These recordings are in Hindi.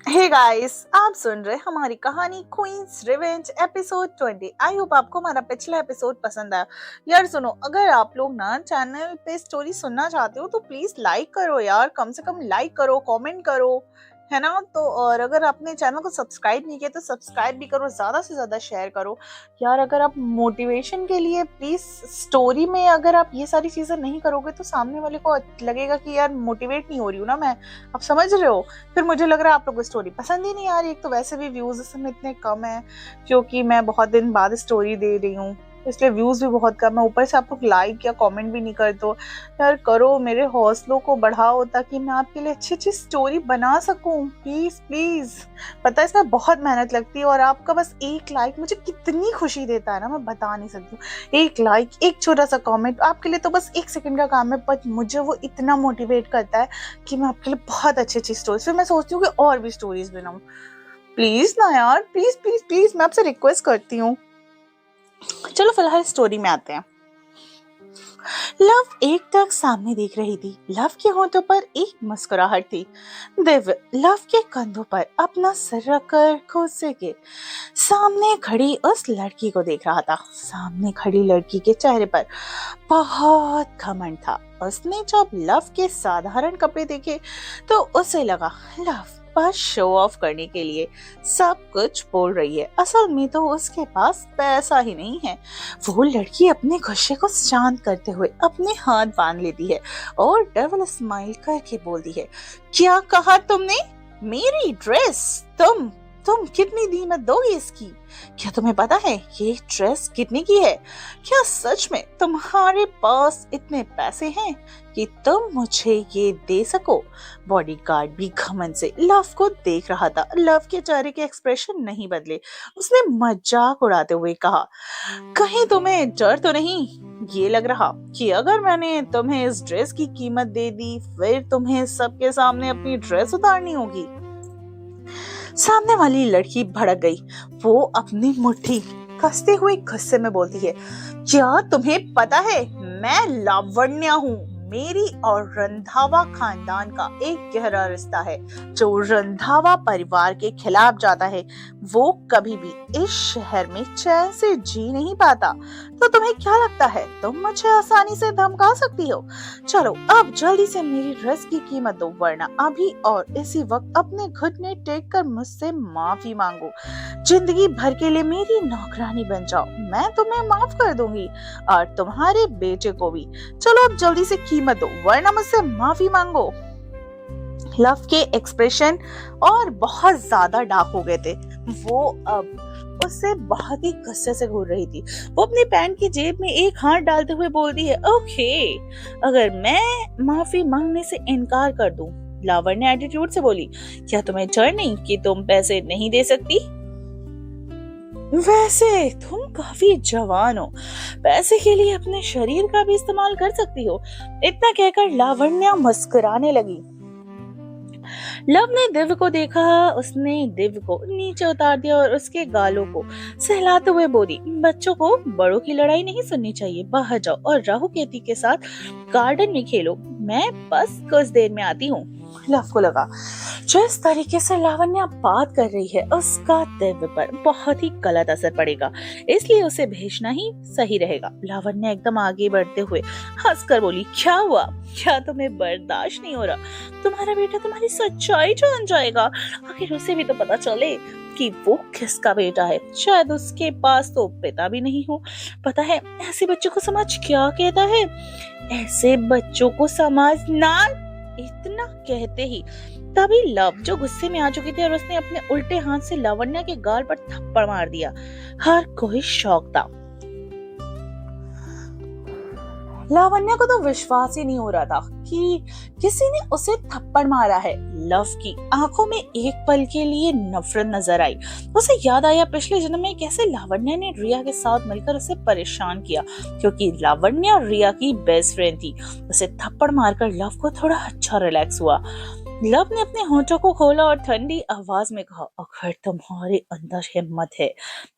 हे गाइस, आप सुन रहे हमारी कहानी queen's revenge episode 20। I hope आपको हमारा पिछला एपिसोड पसंद आया। यार सुनो, अगर आप लोग ना चैनल पे स्टोरी सुनना चाहते हो तो प्लीज लाइक करो यार, कम से कम लाइक करो, कमेंट करो, है ना। तो और अगर आपने चैनल को सब्सक्राइब नहीं किया तो सब्सक्राइब भी करो, ज्यादा से ज्यादा शेयर करो यार। अगर आप मोटिवेशन के लिए प्लीज स्टोरी में अगर आप ये सारी चीजें नहीं करोगे तो सामने वाले को लगेगा कि यार मोटिवेट नहीं हो रही हूँ ना मैं। आप समझ रहे हो। फिर मुझे लग रहा है आप लोगों को स्टोरी पसंद ही नहीं आ रही। एक तो वैसे भी व्यूज इस समय इतने कम है क्योंकि मैं बहुत दिन बाद स्टोरी दे रही हूँ, इसलिए व्यूज भी बहुत कम है। ऊपर से आप लोग लाइक या कमेंट भी नहीं करते हो। यार करो, मेरे हौसलों को बढ़ाओ ताकि मैं आपके लिए अच्छी अच्छी स्टोरी बना सकूं। Please please. पता है इसमें बहुत मेहनत लगती है और आपका बस एक लाइक मुझे कितनी खुशी देता है ना, मैं बता नहीं सकती हूँ। एक लाइक, एक छोटा सा कमेंट आपके लिए तो बस 1 सेकंड का काम है, बट मुझे वो इतना मोटिवेट करता है कि मैं आपके लिए बहुत अच्छी अच्छी स्टोरीज, फिर मैं सोचती हूँ कि और भी स्टोरीज बनाऊं। प्लीज ना यार, प्लीज प्लीज प्लीज, मैं आपसे रिक्वेस्ट करती हूँ। चलो फिलहाल स्टोरी में आते हैं। लव एकटक सामने देख रही थी। लव के होठों पर एक मुस्कुराहट थी। दिव्य लव के कंधों पर अपना सर रखकर गुस्से के सामने खड़ी उस लड़की को देख रहा था। सामने खड़ी लड़की के चेहरे पर बहुत घमंड था। उसने जब लव के साधारण कपड़े देखे तो उसे लगा लव बस शो ऑफ करने के लिए सब कुछ बोल रही है, असल में तो उसके पास पैसा ही नहीं है। वो लड़की अपने गुस्से को शांत करते हुए अपने हाथ बांध लेती है और डबल स्माइल करके बोलती है, क्या कहा तुमने? मेरी ड्रेस? तुम कितनी कीमत दोगी इसकी? क्या तुम्हें पता है ये ड्रेस कितने की है? क्या सच में तुम्हारे पास इतने पैसे हैं कि तुम मुझे ये दे सको? बॉडीगार्ड भी घमंड से लव को देख रहा था। लव के चेहरे के एक्सप्रेशन नहीं बदले। उसने मजाक उड़ाते हुए कहा, कहीं तुम्हें डर तो नहीं ये लग रहा कि अगर मैंने तुम्हें इस ड्रेस की कीमत दे दी फिर तुम्हें सबके सामने अपनी ड्रेस उतारनी होगी? सामने वाली लड़की भड़क गई। वो अपनी मुट्ठी कसते हुए गुस्से में बोलती है, क्या तुम्हें पता है मैं लावण्या हूँ? मेरी और रंधावा खानदान का एक गहरा रिश्ता है। जो रंधावा परिवार के खिलाफ जाता है वो कभी भी इस शहर में चैन से जी नहीं पाता। तो तुम्हें क्या लगता है तुम मुझे आसानी से धमका सकती हो? चलो अब जल्दी से मेरी ड्रेस की कीमत दो, वरना अभी और इसी वक्त अपने घुटने टेक कर मुझसे माफी मांगो। जिंदगी भर के लिए मेरी नौकरानी बन जाओ, मैं तुम्हें माफ कर दूंगी और तुम्हारे बेटे को भी। चलो अब जल्दी से कीमत दो वरना मुझसे माफी मांगो। लव के एक्सप्रेशन और बहुत ज्यादा डार्क हो गए थे। वो अब उससे बहुत ही गुस्से से घूर रही थी। वो अपने पैंट की जेब में एक हाथ डालते हुए बोलती है, ओके, अगर मैं माफी मांगने से इनकार कर दूं? लावण्य एटीट्यूड से बोली, क्या तुम्हें डर नहीं कि तुम पैसे नहीं दे सकती? वैसे तुम काफी जवान हो, पैसे के लिए अपने शरीर का भी इस्तेमाल कर सकती हो। इतना कहकर लावण्या मुस्कुराने लगी। लव ने दिव्य को देखा। उसने दिव्य को नीचे उतार दिया और उसके गालों को सहलाते हुए बोली, बच्चों को बड़ों की लड़ाई नहीं सुननी चाहिए। बाहर जाओ और राहु केतु के साथ गार्डन में खेलो, मैं बस कुछ देर में आती हूँ। लव को लगा जिस तरीके से लावण्या बात कर रही है उसका दिव्य पर बहुत ही गलत असर पड़ेगा, इसलिए उसे भेजना ही सही रहेगा। लावण्या एकदम आगे बढ़ते हुए हंसकर बोली, क्या हुआ? क्या तुम्हें बर्दाश्त नहीं हो रहा? तुम्हारा बेटा तुम्हारी सच्चाई जान जाएगा। आखिर उसे भी तो पता चले कि वो किसका बेटा है। शायद उसके पास तो पिता भी नहीं हो। पता है ऐसे बच्चों को समाज क्या कहता है? ऐसे बच्चों को समाज ना, इतना कहते ही तभी लव जो गुस्से में आ चुकी थी और उसने अपने उल्टे हाथ से लावण्या के गाल पर थप्पड़ मार दिया। हर कोई शौक था। लावण्या को तो विश्वास ही नहीं हो रहा था कि किसी ने उसे थप्पड़ मारा है। लव की आंखों में एक पल के लिए नफरत नजर आई। उसे याद आया पिछले जन्म में कैसे लावण्या ने रिया के साथ मिलकर उसे परेशान किया, क्योंकि लावण्या रिया की बेस्ट फ्रेंड थी। उसे थप्पड़ मारकर लव को थोड़ा अच्छा रिलैक्स हुआ। लव ने अपने होठों को खोला और ठंडी आवाज में कहा, अगर तुम्हारे अंदर हिम्मत है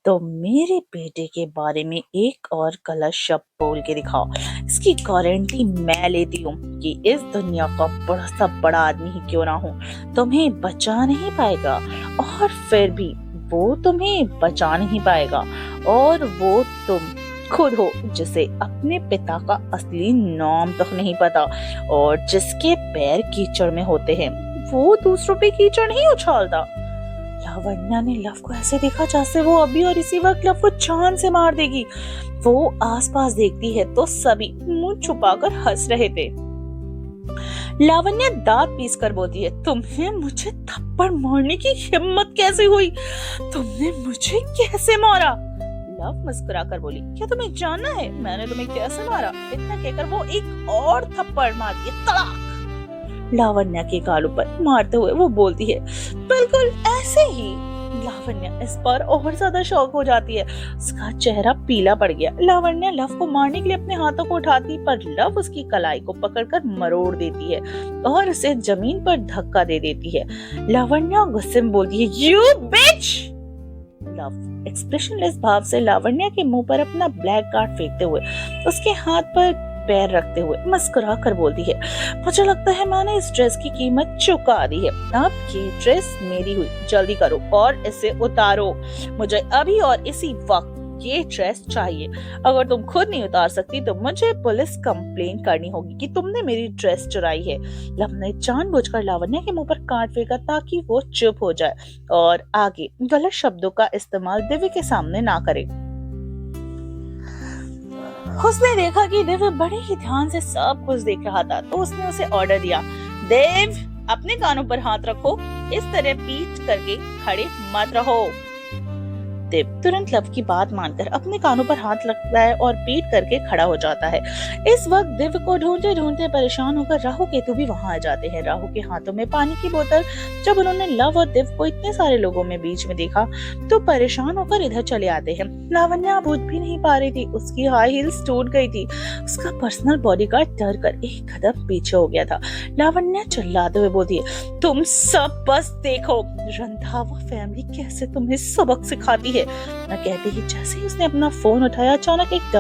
तो मेरे बेटे के बारे में एक और गलत शब्द बोल के दिखाओ। इसकी गारंटी मैं लेती हूँ कि इस दुनिया का बड़ा सा बड़ा आदमी ही क्यों ना हो, तुम्हें बचा नहीं पाएगा। और फिर भी वो तुम्हें बचा नहीं पाएगा, और वो तुम खुद हो, जिसे अपने पिता का असली नाम तक नहीं पता और जिसके पैर कीचड़ में होते हैं। वो दूसरों पे कीचड़ नहीं उछालता। लावण्या ने लव को ऐसे देखा जैसे वो अभी और इसी वक्त लव को जान से मार देगी। वो आसपास देखती है तो सभी मुंह छुपाकर हंस रहे थे। लावण्या दांत पीस कर बोलती है, तुम्हें मुझे थप्पड़ मारने की हिम्मत कैसे हुई? तुमने मुझे कैसे मारा? लव मुस्कुराकर बोली, क्या तुम्हें जानना है मैंने तुम्हें कैसे मारा? इतना कहकर वो एक और थप्पड़ मारती है, तड़ाक लावण्या के गालों पर मारते हुए वो बोलती है, बिल्कुल ऐसे ही। लावण्या इस पर और ज्यादा शॉक हो जाती है। उसका चेहरा पीला पड़ गया। लावण्या लव को मारने के लिए अपने हाथों को उठाती, पर लव उसकी कलाई को पकड़कर मरोड़ देती है और उसे जमीन पर धक्का दे देती है। लावण्या गुस्से में बोलती है, यू बिच। लव एक्सप्रेशनलेस भाव से लावण्या के मुंह पर अपना ब्लैक कार्ड फेंकते हुए उसके हाथ पर पैर रखते हुए मुस्कुरा कर बोलती है, मुझे लगता है मैंने इस ड्रेस की कीमत चुका दी है। अब ये ड्रेस मेरी हुई, जल्दी करो और इसे उतारो। मुझे अभी और इसी वक्त ये ड्रेस चाहिए। अगर तुम खुद नहीं उतार सकती तो मुझे पुलिस कंप्लेन करनी होगी कि तुमने मेरी ड्रेस चुराई है। लव ने जानबूझकर लावण्या के मुंह पर कार्ड फेंका ताकि वो चुप हो जाए और आगे गलत शब्दों का इस्तेमाल दिव्य के सामने ना करे। उसने देखा कि दिव्य बड़े ही ध्यान से सब कुछ देख रहा था, तो उसने उसे ऑर्डर दिया, देव अपने कानों पर हाथ रखो, इस तरह पीठ करके खड़े मत रहो। देव तुरंत लव की बात मानकर अपने कानों पर हाथ रखता है और पीठ करके खड़ा हो जाता है। इस वक्त दिव्य को ढूंढते ढूंढते परेशान होकर राहु केतु भी वहां आ जाते हैं। राहु के हाथों में पानी की बोतल। जब उन्होंने लव और दिव्य को इतने सारे लोगों में बीच में देखा तो परेशान होकर इधर चले आते हैं। लावण्या बुझ भी नहीं पा रही थी, उसकी हाई हील्स टूट गई थी। उसका पर्सनल बॉडीगार्ड डर कर एक कदम पीछे हो गया था। लावण्या चिल्लाते हुए बोलती है, तुम सब बस देखो रंधावा फैमिली कैसे तुम्हें सबक सिखाती है। न कहते ही जैसे ही उसने अपना फोन उठाया, अचानक एक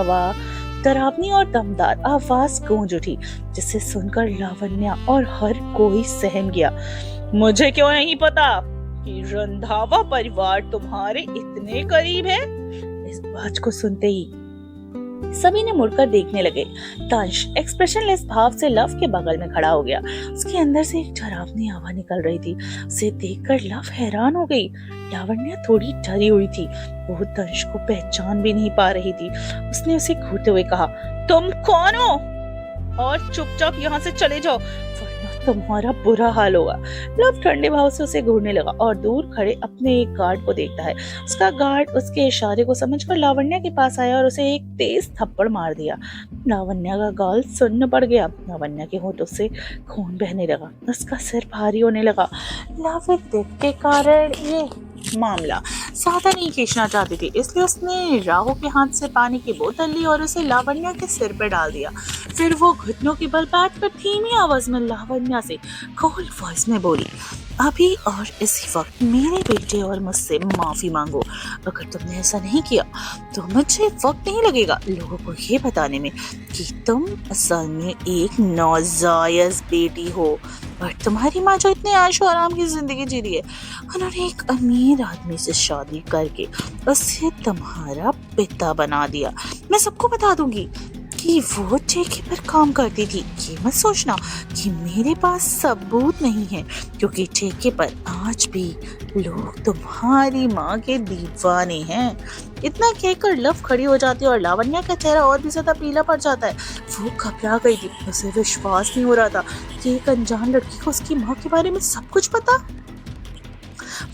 डरावनी और दमदार आवाज गूंज उठी, जिसे सुनकर लावण्या और हर कोई सहम गया। मुझे क्यों नहीं पता कि रंधावा परिवार तुम्हारे इतने करीब है? इस बात को सुनते ही सभी ने मुड़कर देखने लगे। तंश एक्सप्रेशनलेस भाव से लव के बगल में खड़ा हो गया। उसके अंदर से एक डरावनी आवाज निकल रही थी। उसे देखकर लव हैरान हो गई। लावण्या थोड़ी डरी हुई थी, वो तंश को पहचान भी नहीं पा रही थी। उसने उसे घूरते हुए कहा, तुम कौन हो? और चुपचाप यहाँ से चले जाओ वरना तुम्हारा बुरा हाल होगा। लव ठंडे भाव से उसे घूरने लगा और दूर खड़े अपने एक गार्ड को देखता है। उसका गार्ड उसके इशारे को समझकर लावण्या के पास आया और उसे एक तेज थप्पड़ मार दिया। लावण्या का गाल सुन्न पड़ गया। लावण्या के होठों से खून बहने लगा, उसका सिर भारी होने लगा। लव के कारण ये मामला ज्यादा नहीं खींचना चाहती थी, इसलिए उसने राहु के हाथ से पानी की बोतल ली और उसे लावण्या के सिर पे डाल दिया। फिर वो घुटनों के बल बैठकर धीमी आवाज में लावण्या से कोल्ड वॉइस में बोली, अभी और इसी वक्त मेरे बेटे और मुझसे माफी मांगो। अगर तुमने ऐसा नहीं किया तो मुझे वक्त नहीं लगेगा लोगों को ये बताने में कि तुम असल में एक नौजायज बेटी हो। और तुम्हारी माँ जो इतने आयशो आराम की जिंदगी जी रही है, उन्होंने एक अमीर आदमी से शादी करके उसे तुम्हारा पिता बना दिया। मैं सबको बता दूंगी कि वो ठेके पर काम करती थी। ये मत सोचना कि मेरे पास सबूत नहीं है, क्योंकि ठेके पर आज भी लोग तुम्हारी माँ के दीवाने हैं। इतना कहकर लव खड़ी हो जाती है और लावण्या का चेहरा और भी ज्यादा पीला पड़ जाता है। वो घबरा गई थी, उसे विश्वास नहीं हो रहा था कि एक अनजान लड़की को उसकी माँ के बारे में सब कुछ पता।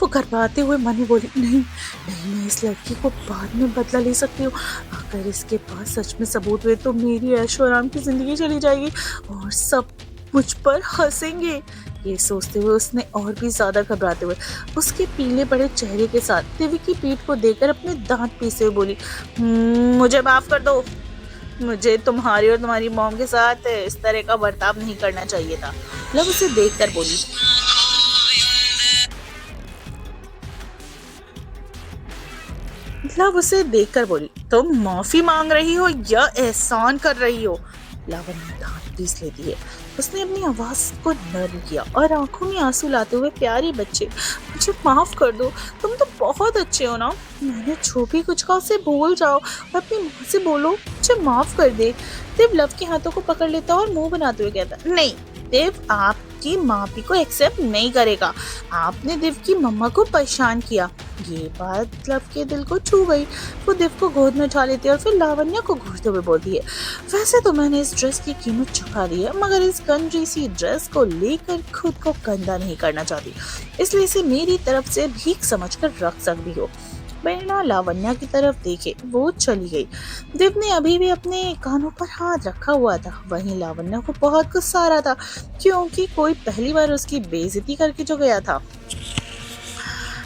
वो घबराते हुए मन में बोली, नहीं मैं इस लड़की को बाद में बदला ले सकती हूँ। अगर इसके पास सच में सबूत हुए तो मेरी ऐशो आराम की जिंदगी चली जाएगी और सब मुझ पर हंसेंगे। ये सोचते हुए उसने और भी ज्यादा घबराते हुए उसके पीले पड़े चेहरे के साथ दिव्य की पीठ को देखकर अपने दांत पीसे हुए बोली, मुझे माफ कर दो। मुझे तुम्हारी और तुम्हारी मॉम के साथ इस तरह का बर्ताव नहीं करना चाहिए था। लव उसे देखकर बोली। लव उसे देखकर बोली, तुम माफी मांग रही हो या एहसान कर रही हो? लावण्य दांत पीस लेती है। उसने अपनी आवाज को नर्म किया और आंखों में आंसू लाते हुए, प्यारे बच्चे, मुझे माफ कर दो, तुम तो बहुत अच्छे हो ना। मैंने जो भी कुछ कहा उसे भूल जाओ और अपनी माँ से बोलो मुझे माफ कर दे। देव लव के हाथों को पकड़ लेता और मुंह बनाते हुए कहता, नहीं, देव आपकी माफी को एक्सेप्ट नहीं करेगा। आपने देव की मम्मा को परेशान किया। ये बात लव के दिल को छू गई। वो देव को गोद में उठा लेती है और फिर लावण्य को घूरते हुए बोलती है, वैसे तो मैंने इस ड्रेस की कीमत चुका दी है, मगर इस गंदी सी ड्रेस को लेकर खुद को गंदा नहीं करना चाहती, इसलिए इसे मेरी तरफ से भीख समझकर रख सकती हो। बिना लावण्य की तरफ देखे वो चली गई। देव ने अभी भी अपने कानों पर हाथ रखा हुआ था। वहीं लावण्य को बहुत गुस्सा आ रहा था, क्योंकि कोई पहली बार उसकी बेइज्जती करके जो गया था।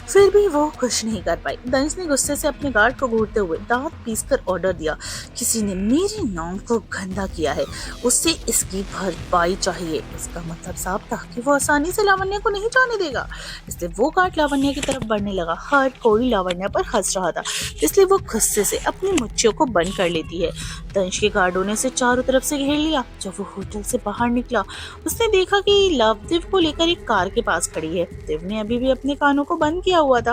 फिर भी वो कुछ नहीं कर पाई। दंश ने गुस्से से अपने गार्ड को घूरते हुए दांत पीसकर ऑर्डर दिया, किसी ने मेरे नाम को गंदा किया है, उससे इसकी भरपाई चाहिए। इसका मतलब साफ था कि वो आसानी से लावण्य को नहीं जाने देगा। इसलिए वो गार्ड लावण्य की तरफ बढ़ने लगा। हर कोई लावण्य पर हंस रहा था, इसलिए वो गुस्से से अपनी मुच्छियों को बंद कर लेती है। दंश के गार्डों ने उसे चारों तरफ से घेर लिया। जब वो होटल से बाहर निकला, उसने देखा कि लव देव को लेकर एक कार के पास खड़ी है। देव ने अभी भी अपने कानों को बंद किया हुआ था।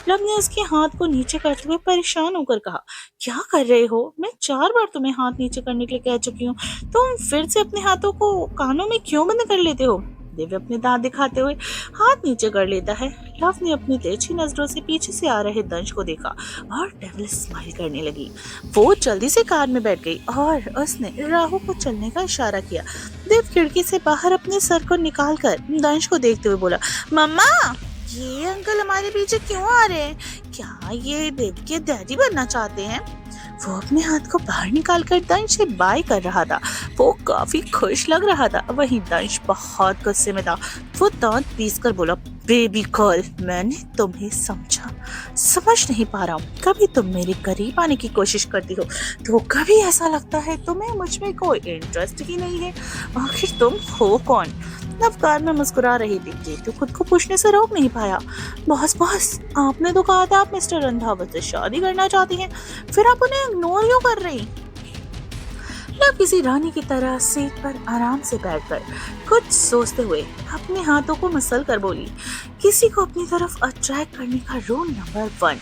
लव ने उसके हाथ को नीचे करते हुए परेशान होकर कहा, क्या कर रहे हो? मैं 4 बार तुम्हें हाथ नीचे करने के लिए कह चुकी हूँ, तुम फिर से अपने हाथों को कानों में क्यों बंद कर लेते हो? देव अपने दांत दिखाते हुए हाथ नीचे कर लेता है। लव ने अपनी तिरछी नजरों से पीछे से आ रहे दंश को देखा और डेविल स्माइल करने लगी। वो जल्दी से कार में बैठ गई और उसने राहु को चलने का इशारा किया। देव खिड़की से बाहर अपने सर को निकालकर दंश को देखते हुए बोला, मम्मा, ये अंकल हमारे पीछे क्यों आ रहे हैं? क्या ये देव के डैडी बनना चाहते हैं? वो अपने हाथ को बाहर निकालकर दंश से बाय कर रहा था। वो काफी खुश लग रहा था। वहीं दंश बहुत गुस्से में था। वो दांत पीसकर बोला, बेबी गर्ल, मैंने तुम्हें समझ नहीं पा रहा हूँ। कभी तुम मेरे करीब आने की कोशिश करती हो तो कभी ऐसा लगता है तुम्हें मुझ में कोई इंटरेस्ट ही नहीं है। आखिर तुम हो कौन? लव कार में मुस्कुरा रही थी। ये तो खुद को पूछने से रोक नहीं पाया। बॉस, आपने तो कहा था आप मिस्टर रंधावा से शादी करना चाहती हैं, फिर आप उन्हें इग्नोर क्यों कर रही? लव किसी रानी की तरह सीट पर आराम से बैठकर कुछ सोचते हुए अपने हाथों को मसल कर बोली, किसी को अपनी तरफ अट्रैक्ट करने का रूल नंबर 1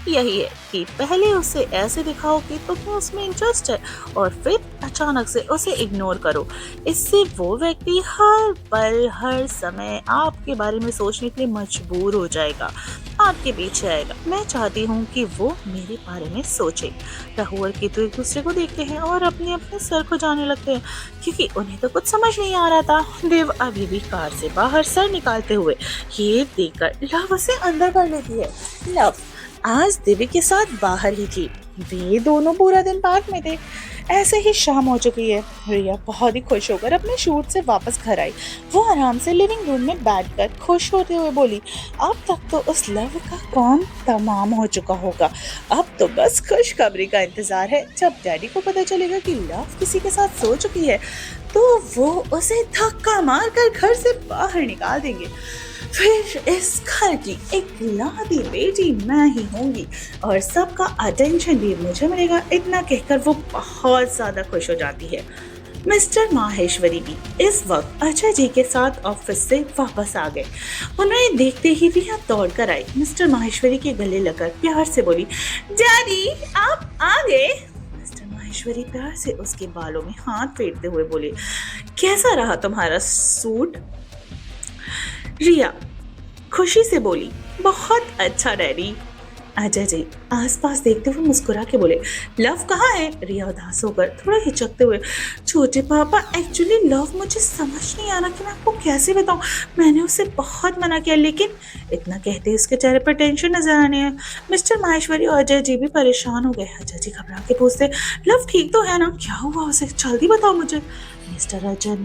यही है कि पहले उसे ऐसे दिखाओ कि तुम्हें उसमें इंटरेस्ट है और फिर अचानक से उसे इग्नोर करो। इससे वो व्यक्ति हर पल हर समय आपके बारे में सोचने के लिए मजबूर हो जाएगा, आपके पीछे आएगा। मैं चाहती हूँ कि वो मेरे बारे में सोचे। राहु और केतु एक दूसरे को देखते हैं और अपने अपने सर को जाने लगते हैं, क्योंकि उन्हें तो कुछ समझ नहीं आ रहा था। देव अभी भी कार से बाहर सर निकालते हुए ये देखकर लव उसे अंदर कर लेती है। लव आज दिव्य के साथ बाहर ही थी। वे दोनों पूरा दिन पार्क में थे। ऐसे ही शाम हो चुकी है। रिया बहुत ही खुश होकर अपने शूट से वापस घर आई। वो आराम से लिविंग रूम में बैठकर खुश होते हुए बोली, अब तक तो उस लव का काम तमाम हो चुका होगा। अब तो बस खुशखबरी का इंतजार है। जब डैडी को पता चलेगा कि लव किसी के साथ सो चुकी है तो वो उसे धक्का मारकर घर से बाहर निकाल देंगे। फिर इस घर की इकलौती बेटी मैं ही होंगी और सबका अटेंशन भी मुझे मिलेगा। इतना कहकर वो बहुत ज्यादा खुश हो जाती है। मिस्टर माहेश्वरी भी इस वक्त अजय जी के साथ ऑफिस से वापस आ गए। उन्हें देखते ही रिया दौड़ कर आई। मिस्टर माहेश्वरी के गले लगकर प्यार से बोली, डैडी आप आ गए। मिस्टर माहेश्वरी प्यार से उसके बालों में हाथ फेरते हुए बोले, कैसा रहा तुम्हारा सूट? रिया खुशी से बोली, बहुत अच्छा डैडी। अजय जी आसपास देखते हुए मुस्कुरा के बोले, लव कहाँ है? रिया उदास होकर थोड़ा हिचकते हुए, छोटे पापा एक्चुअली लव मुझे समझ नहीं आ रहा कि मैं आपको कैसे बताऊं। मैंने उसे बहुत मना किया, लेकिन इतना कहते उसके चेहरे पर टेंशन नजर आने है। मिस्टर माहेश्वरी और अजय जी भी परेशान हो गए। अजय जी घबरा के पूछते, लव ठीक तो है ना? क्या हुआ उसे? जल्दी बताओ मुझे। मिस्टर अजय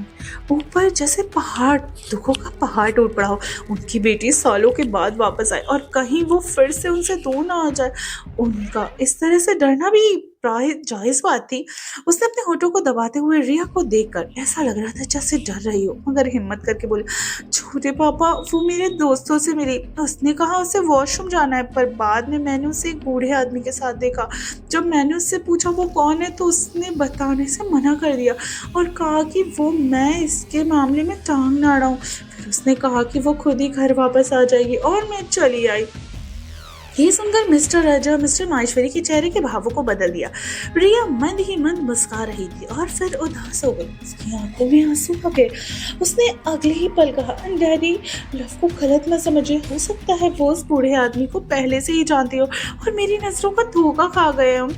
ऊपर जैसे पहाड़, दुखों का पहाड़ टूट पड़ा हो। उनकी बेटी सालों के बाद वापस आए और कहीं वो फिर से उनसे दूर ना आ जाए। उनका इस तरह से डरना भी जायज बात थी। उसने अपने होठों को दबाते हुए रिया को देखकर ऐसा लग रहा था जैसे डर रही हो, मगर हिम्मत करके बोली, छोटे पापा वो मेरे दोस्तों से मिली, उसने कहा उसे वॉशरूम जाना है, पर बाद में मैंने उसे एक बूढ़े आदमी के साथ देखा। जब मैंने उससे पूछा वो कौन है तो उसने बताने से मना कर दिया और कहा कि वो मैं इसके मामले में टांग ना अड़ाऊं। फिर उसने कहा कि वो खुद ही घर वापस आ जाएगी और मैं चली आई। ये सुनकर मिस्टर राजा मिस्टर माहेश्वरी के चेहरे के भावों को बदल दिया। रिया मंद ही मंद मुस्कुरा रही थी और फिर उदास हो गई। उसकी आंखों में आंसू आ गए। उसने अगले ही पल कहा, डैडी लव को गलत न समझे, हो सकता है वो उस बूढ़े आदमी को पहले से ही जानती हो और मेरी नजरों का धोखा खा गए हम।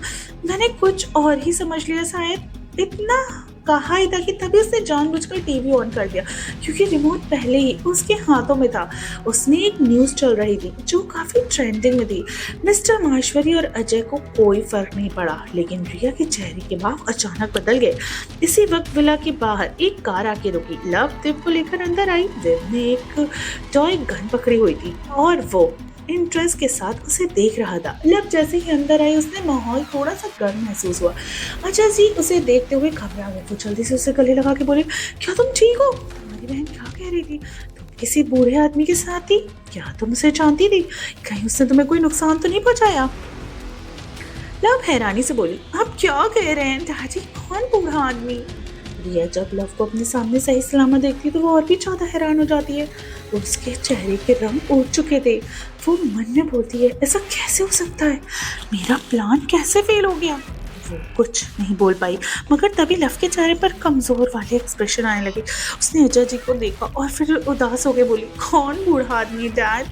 मैंने कुछ और ही समझ लिया शायद। इतना कहा ही था कि तभी उसने जानबूझकर टीवी ऑन कर दिया, क्योंकि रिमोट पहले ही उसके हाथों में था। उसने एक न्यूज़ चल रही थी जो काफी ट्रेंडिंग में थी। मिस्टर माहेश्वरी और अजय को कोई फर्क नहीं पड़ा, लेकिन रिया के चेहरे के भाव अचानक बदल गए। इसी वक्त विला के बाहर एक कार आके रुकी। लव देव को लेकर अंदर आई। देव ने एक टॉय गन पकड़ी हुई थी और वो इंटरेस्ट के साथ उसे देख रहा था। लव जैसे ही अंदर आई उसने माहौल थोड़ा सा गर्म महसूस हुआ। अजय जी उसे देखते हुए घबरा गए। वो जल्दी से उसे गले लगा के बोले, क्या तुम ठीक हो? तुम्हारी बहन क्या कह रही थी? तुम किसी बूढ़े आदमी के साथ थी? क्या तुम उसे जानती थी? कहीं उसने तुम्हें कोई नुकसान तो नहीं पहुंचाया? लव हैरानी से बोली, आप क्या कह रहे हैं डैडी? कौन बूढ़ा आदमी? रिया जब लव को अपने सामने सही सलामत देखती तो वो और भी ज्यादा हैरान हो जाती है। उसके चेहरे के रंग उड़ चुके थे। वो मन में बोलती है, ऐसा कैसे हो सकता है? मेरा प्लान कैसे फेल हो गया? वो कुछ नहीं बोल पाई, मगर तभी लव के चेहरे पर कमजोर वाले एक्सप्रेशन आने लगे। उसने अजय जी को देखा और फिर उदास होकर बोली, कौन बूढ़ा आदमी डैड?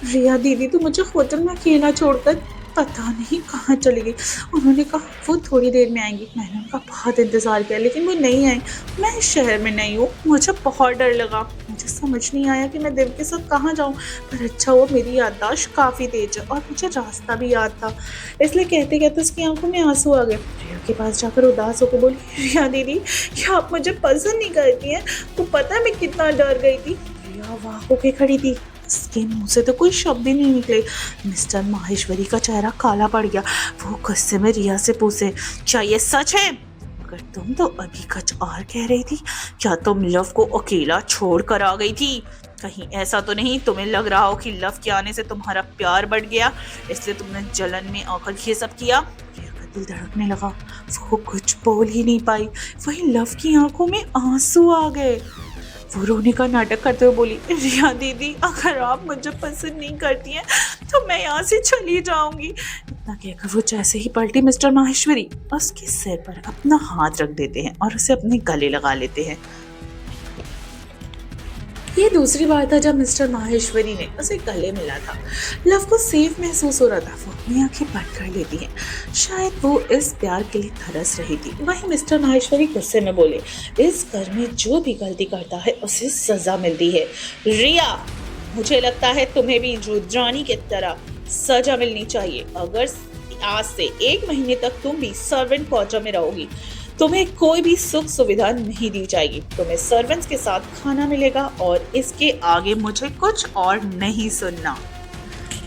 रिया दीदी तो मुझे होटल में अकेला छोड़कर पता नहीं कहाँ चली गई। उन्होंने कहा वो थोड़ी देर में आएंगी। मैंने उनका बहुत इंतजार किया लेकिन वो नहीं आई। मैं इस शहर में नहीं हूँ। मुझे बहुत डर लगा। मुझे समझ नहीं आया कि मैं देव के साथ कहाँ जाऊँ, पर अच्छा हुआ मेरी याददाश्त काफ़ी तेज है और मुझे रास्ता भी याद था। इसलिए कहते कहते उसकी आंखों में आंसू आ गए। रिया के पास जाकर उदास होकर बोली, रिया दीदी क्या आप मुझे पसंद नहीं करती हैं? तो पता है मैं कितना डर गई थी। रिया वाह होके खड़ी थी। उसके मुंह से तो कोई शब्द ही नहीं निकले। मिस्टर माहेश्वरी का चेहरा काला पड़ गया। वो गुस्से में रिया से पूछे, क्या ये सच है? मगर तुम तो अभी कुछ और कह रही थी। क्या तुम लव को अकेला छोड़ कर आ गई थी? कहीं ऐसा तो नहीं तुम्हें लग रहा हो कि लव के आने से तुम्हारा प्यार बढ़ गया, इसलिए तुमने जलन में आकर ये सब किया? रिया का दिल धड़कने लगा। वो कुछ बोल ही नहीं पाई। वहीं लव की आंखों में आंसू आ गए। वो रोने का नाटक करते हुए बोली, रिया दीदी अगर आप मुझे पसंद नहीं करती हैं तो मैं यहाँ से चली जाऊंगी। इतना कहकर वो जैसे ही पलटी मिस्टर माहेश्वरी उसके सिर पर अपना हाथ रख देते हैं और उसे अपने गले लगा लेते हैं। ये दूसरी बार था जब मिस्टर माहेश्वरी ने उसे गले मिला था। लव को सेफ महसूस हो रहा था। वो अपनी आंखें बंद कर लेती है। शायद वो इस प्यार के लिए तरस रही थी। वहीं मिस्टर माहेश्वरी गुस्से में बोले, इस घर में जो भी गलती करता है उसे सजा मिलती है। रिया मुझे लगता है तुम्हें भी रुद्रानी की तरह सजा मिलनी चाहिए। अगर आज से 1 महीने तक तुम भी सर्वेंट क्वार्टर में रहोगी, तुम्हें कोई भी सुख सुविधा नहीं दी जाएगी। तुम्हें सर्वेंट्स के साथ खाना मिलेगा और इसके आगे मुझे कुछ और नहीं सुनना।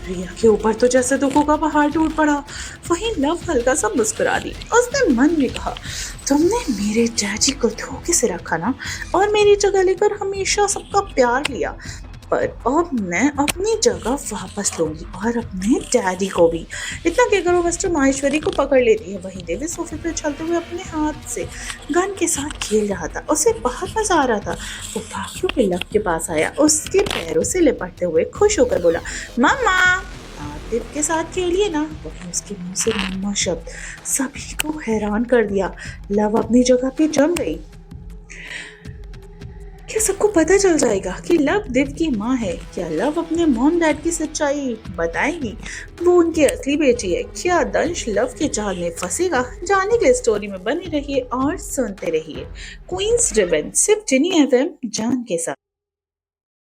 रिया के ऊपर तो जैसे दुखों का पहाड़ टूट पड़ा। वहीं लव हल्का सा मुस्कुरा दी। उसने मन में कहा, तुमने मेरे डैडी को धोखे से रखा ना, और मेरी जगह लेकर हमेशा सबका प्यार लिया, पर अब मैं अपनी जगह वापस लूंगी और अपने डैडी को भी। इतना कहकर वो मिस्टर माहेश्वरी को पकड़ लेती है। वहीं देवी सोफे पर चलते हुए अपने हाथ से गन के साथ खेल रहा था। उसे बहुत मजा आ रहा था। वो भाग्यों के लव के पास आया, उसके पैरों से लिपटते हुए खुश होकर बोला, मम्मा आप देव के साथ खेलिए ना। वहीं उसके मुंह से मम्मा शब्द सभी को हैरान कर दिया। लव अपनी जगह पे जम गई। क्या सबको पता चल जाएगा कि लव देव की माँ है? क्या लव अपने मॉम डैड की सच्चाई बताएगी? वो उनकी असली बेटी है? क्या दंश लव के जाल में फंसेगा? जानने के स्टोरी में बने रहिए और सुनते रहिए क्वींस रिवेंज, सिर्फ जिनी एफएम जान के साथ।